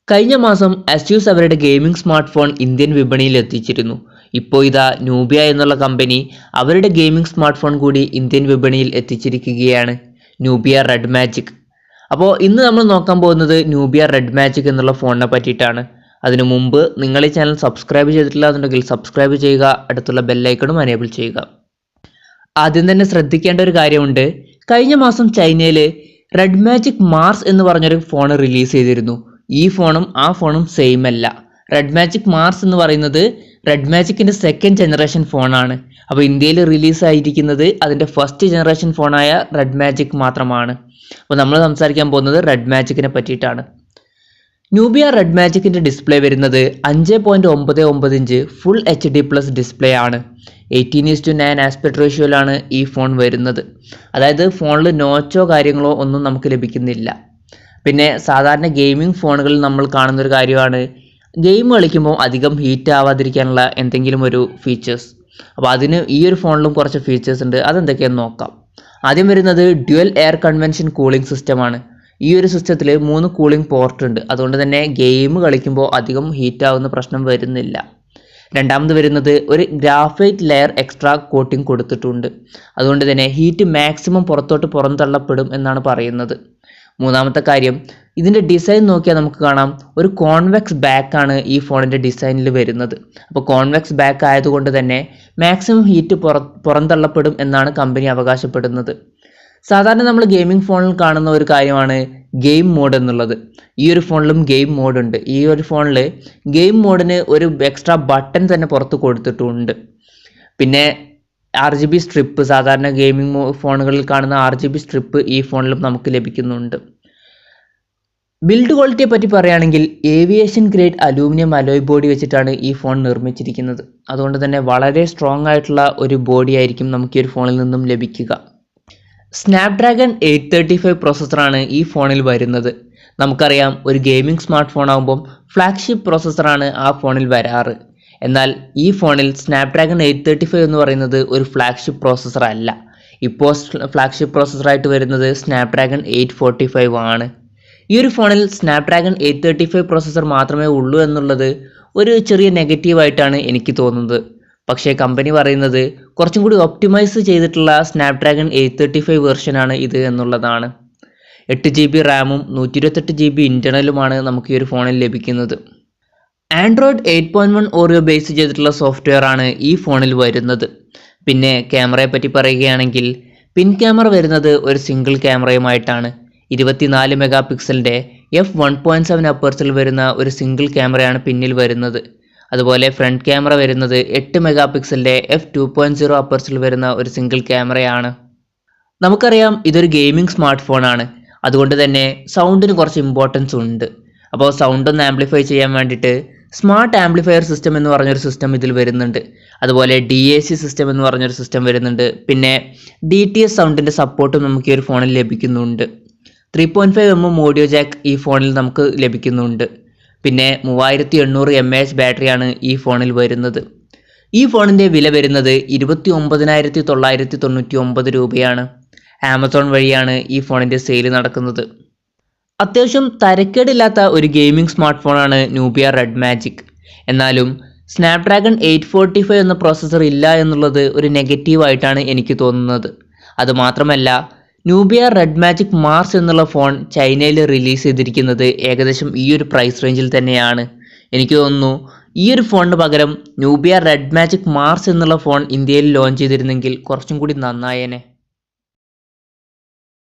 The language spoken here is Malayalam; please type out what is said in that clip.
കഴിഞ്ഞ മാസം അസ്യൂസ് അവരുടെ ഗെയിമിംഗ് സ്മാർട്ട് ഫോൺ ഇന്ത്യൻ വിപണിയിൽ എത്തിച്ചിരുന്നു. ഇപ്പോൾ ഇതാ നൂബിയ എന്നുള്ള കമ്പനി അവരുടെ ഗെയിമിംഗ് സ്മാർട്ട് ഫോൺ കൂടി ഇന്ത്യൻ വിപണിയിൽ എത്തിച്ചിരിക്കുകയാണ്, നൂബിയ റെഡ് മാജിക്. അപ്പോൾ ഇന്ന് നമ്മൾ നോക്കാൻ പോകുന്നത് നൂബിയ റെഡ് മാജിക് എന്നുള്ള ഫോണിനെ പറ്റിയിട്ടാണ്. അതിനു മുമ്പ് നിങ്ങൾ ഈ ചാനൽ സബ്സ്ക്രൈബ് ചെയ്തിട്ടില്ല എന്നുണ്ടെങ്കിൽ സബ്സ്ക്രൈബ് ചെയ്യുക, അടുത്തുള്ള ബെല്ലൈക്കണും എനേബിൾ ചെയ്യുക. ആദ്യം തന്നെ ശ്രദ്ധിക്കേണ്ട ഒരു കാര്യമുണ്ട്. കഴിഞ്ഞ മാസം ചൈനയിൽ റെഡ് മാജിക് മാർസ് എന്ന് പറഞ്ഞൊരു ഫോൺ റിലീസ് ചെയ്തിരുന്നു. ഈ ഫോണും ആ ഫോണും സെയിം അല്ല. റെഡ് മാജിക് മാർസ് എന്ന് പറയുന്നത് റെഡ് മാജിക്കിൻ്റെ സെക്കൻഡ് ജനറേഷൻ ഫോണാണ്. അപ്പോൾ ഇന്ത്യയിൽ റിലീസായിരിക്കുന്നത് അതിൻ്റെ ഫസ്റ്റ് ജനറേഷൻ ഫോണായ റെഡ് മാജിക് മാത്രമാണ്. അപ്പോൾ നമ്മൾ സംസാരിക്കാൻ പോകുന്നത് റെഡ് മാജിക്കിനെ പറ്റിയിട്ടാണ്. നൂബിയ റെഡ് മാജിക്കിൻ്റെ ഡിസ്പ്ലേ വരുന്നത് 5.99 ഇഞ്ച് ഫുൾ HD+ ഡിസ്പ്ലേ ആണ്. 18:9 ആസ്പെക്ട് റേഷ്യോയിലാണ് ഈ ഫോൺ വരുന്നത്. അതായത് ഫോണിൽ നോച്ചോ കാര്യങ്ങളോ ഒന്നും നമുക്ക് ലഭിക്കുന്നില്ല. പിന്നെ സാധാരണ ഗെയിമിംഗ് ഫോണുകളിൽ നമ്മൾ കാണുന്നൊരു കാര്യമാണ് ഗെയിം കളിക്കുമ്പോൾ അധികം ഹീറ്റ് ആവാതിരിക്കാനുള്ള എന്തെങ്കിലും ഒരു ഫീച്ചേഴ്സ്. അപ്പോൾ അതിന് ഈ ഒരു ഫോണിലും കുറച്ച് ഫീച്ചേഴ്സ് ഉണ്ട്. അതെന്തൊക്കെയാണെന്ന് നോക്കാം. ആദ്യം വരുന്നത് ഡ്യുവൽ എയർ കൺവെൻഷൻ കൂളിംഗ് സിസ്റ്റമാണ്. ഈ ഒരു സിസ്റ്റത്തിൽ 3 കൂളിംഗ് പോർട്ട് ഉണ്ട്. അതുകൊണ്ട് തന്നെ ഗെയിം കളിക്കുമ്പോൾ അധികം ഹീറ്റ് ആവുന്ന പ്രശ്നം വരുന്നില്ല. രണ്ടാമത് വരുന്നത് ഒരു ഗ്രാഫൈറ്റ് ലെയർ എക്സ്ട്രാ കോട്ടിംഗ് കൊടുത്തിട്ടുണ്ട്. അതുകൊണ്ട് തന്നെ ഹീറ്റ് മാക്സിമം പുറന്തള്ളപ്പെടും എന്നാണ് പറയുന്നത്. മൂന്നാമത്തെ കാര്യം, ഇതിൻ്റെ ഡിസൈൻ നോക്കിയാൽ നമുക്ക് കാണാം ഒരു കോൺവെക്സ് ബാക്കാണ് ഈ ഫോണിൻ്റെ ഡിസൈനിൽ വരുന്നത്. അപ്പോൾ കോൺവെക്സ് ബാക്ക് ആയതുകൊണ്ട് തന്നെ മാക്സിമം ഹീറ്റ് പുറന്തള്ളപ്പെടും എന്നാണ് കമ്പനി അവകാശപ്പെടുന്നത്. സാധാരണ നമ്മൾ ഗെയിമിംഗ് ഫോണിൽ കാണുന്ന ഒരു കാര്യമാണ് ഗെയിം മോഡ് എന്നുള്ളത്. ഈ ഒരു ഫോണിലും ഗെയിം മോഡ് ഉണ്ട്. ഈ ഒരു ഫോണിൽ ഗെയിം മോഡിന് ഒരു എക്സ്ട്രാ ബട്ടൺ തന്നെ പുറത്ത് കൊടുത്തിട്ടുണ്ട്. പിന്നെ RGB സ്ട്രിപ്പ്, സാധാരണ ഗെയിമിംഗ് ഫോണുകളിൽ കാണുന്ന RGB സ്ട്രിപ്പ് ഈ ഫോണിലും നമുക്ക് ലഭിക്കുന്നുണ്ട്. ബിൽഡ് ക്വാളിറ്റിയെ പറ്റി പറയുകയാണെങ്കിൽ aviation grade aluminium alloy body വെച്ചിട്ടാണ് ഈ ഫോൺ നിർമ്മിച്ചിരിക്കുന്നത്. അതുകൊണ്ട് തന്നെ വളരെ സ്ട്രോങ് ആയിട്ടുള്ള ഒരു ബോഡി ആയിരിക്കും നമുക്ക് ഈ ഒരു ഫോണിൽ നിന്നും ലഭിക്കുക. സ്നാപ്ഡ്രാഗൺ 835 പ്രോസസ്സറാണ് ഈ ഫോണിൽ വരുന്നത്. നമുക്കറിയാം ഒരു ഗെയിമിംഗ് സ്മാർട്ട് ഫോൺ ആകുമ്പം ഫ്ലാഗ്ഷിപ്പ് പ്രോസസ്സറാണ് ആ ഫോണിൽ വരാറ്. എന്നാൽ ഈ ഫോണിൽ സ്നാപ്ഡ്രാഗൺ 835 എന്ന് പറയുന്നത് ഒരു ഫ്ലാഗ്ഷിപ്പ് പ്രോസസ്സർ അല്ല. ഇപ്പോൾ ഫ്ലാഗ്ഷിപ്പ് പ്രോസസ്സറായിട്ട് വരുന്നത് സ്നാപ്ഡ്രാഗൺ 845 ആണ്. ഈ ഒരു ഫോണിൽ സ്നാപ്ഡ്രാഗൺ 835 പ്രോസസ്സർ മാത്രമേ ഉള്ളൂ എന്നുള്ളത് ഒരു ചെറിയ നെഗറ്റീവായിട്ടാണ് എനിക്ക് തോന്നുന്നത്. പക്ഷേ കമ്പനി പറയുന്നത് കുറച്ചും കൂടി ഒപ്റ്റിമൈസ് ചെയ്തിട്ടുള്ള സ്നാപ്ഡ്രാഗൺ 835 വെർഷനാണ് ഇത് എന്നുള്ളതാണ്. 8GB റാമും 128GB ഇൻറ്റർണലുമാണ് നമുക്ക് ഈ ഒരു ഫോണിൽ ലഭിക്കുന്നത്. ആൻഡ്രോയിഡ് 8.1 ഓറിയോ ബേസ് ചെയ്തിട്ടുള്ള സോഫ്റ്റ്വെയർ ആണ് ഈ ഫോണിൽ വരുന്നത്. പിന്നെ ക്യാമറയെ പറ്റി പറയുകയാണെങ്കിൽ പിൻ ക്യാമറ വരുന്നത് ഒരു സിംഗിൾ ക്യാമറയുമായിട്ടാണ്. 24 മെഗാ പിക്സലിൻ്റെ f1.7 അപ്പർച്ചറിൽ വരുന്ന ഒരു സിംഗിൾ ക്യാമറയാണ് പിന്നിൽ വരുന്നത്. അതുപോലെ ഫ്രണ്ട് ക്യാമറ വരുന്നത് 8 മെഗാ പിക്സലിൻ്റെ f2.0 അപ്പർച്ചറിൽ വരുന്ന ഒരു സിംഗിൾ ക്യാമറയാണ്. നമുക്കറിയാം ഇതൊരു ഗെയിമിംഗ് സ്മാർട്ട് ഫോണാണ്. അതുകൊണ്ട് തന്നെ സൗണ്ടിന് കുറച്ച് ഇമ്പോർട്ടൻസ് ഉണ്ട്. അപ്പോൾ സൗണ്ട് ഒന്ന് ആംപ്ലിഫൈ ചെയ്യാൻ വേണ്ടിയിട്ട് സ്മാർട്ട് ആംപ്ലിഫയർ സിസ്റ്റം എന്ന് പറഞ്ഞൊരു സിസ്റ്റം ഇതിൽ വരുന്നുണ്ട്. അതുപോലെ DAC സിസ്റ്റം എന്ന് പറഞ്ഞൊരു സിസ്റ്റം വരുന്നുണ്ട്. പിന്നെ DTS സൗണ്ടിൻ്റെ സപ്പോർട്ടും നമുക്ക് ഈ ഒരു ഫോണിൽ ലഭിക്കുന്നുണ്ട്. 3.5mm ഓഡിയോ ജാക്ക് ഈ ഫോണിൽ നമുക്ക് ലഭിക്കുന്നുണ്ട്. പിന്നെ 3800 mAh ബാറ്ററിയാണ് ഈ ഫോണിൽ വരുന്നത്. ഈ ഫോണിൻ്റെ വില വരുന്നത് 29,999 രൂപയാണ്. ആമസോൺ വഴിയാണ് ഈ ഫോണിൻ്റെ സെയിൽ നടക്കുന്നത്. അത്യാവശ്യം തരക്കേടില്ലാത്ത ഒരു ഗെയിമിംഗ് സ്മാർട്ട് ഫോണാണ് നൂബിയ റെഡ് മാജിക്. എന്നാലും സ്നാപ്ഡ്രാഗൺ 845 എന്ന പ്രോസസ്സർ ഇല്ല എന്നുള്ളത് ഒരു നെഗറ്റീവായിട്ടാണ് എനിക്ക് തോന്നുന്നത്. അതുമാത്രമല്ല നൂബിയ റെഡ് മാജിക് മാർസ് എന്നുള്ള ഫോൺ ചൈനയിൽ റിലീസ് ചെയ്തിരിക്കുന്നത് ഏകദേശം ഈ ഒരു പ്രൈസ് റേഞ്ചിൽ തന്നെയാണ്. എനിക്ക് തോന്നുന്നു ഈ ഒരു ഫോണിന് പകരം നൂബിയ റെഡ് മാജിക് മാർസ് എന്നുള്ള ഫോൺ ഇന്ത്യയിൽ ലോഞ്ച് ചെയ്തിരുന്നെങ്കിൽ കുറച്ചും കൂടി നന്നായേനെ.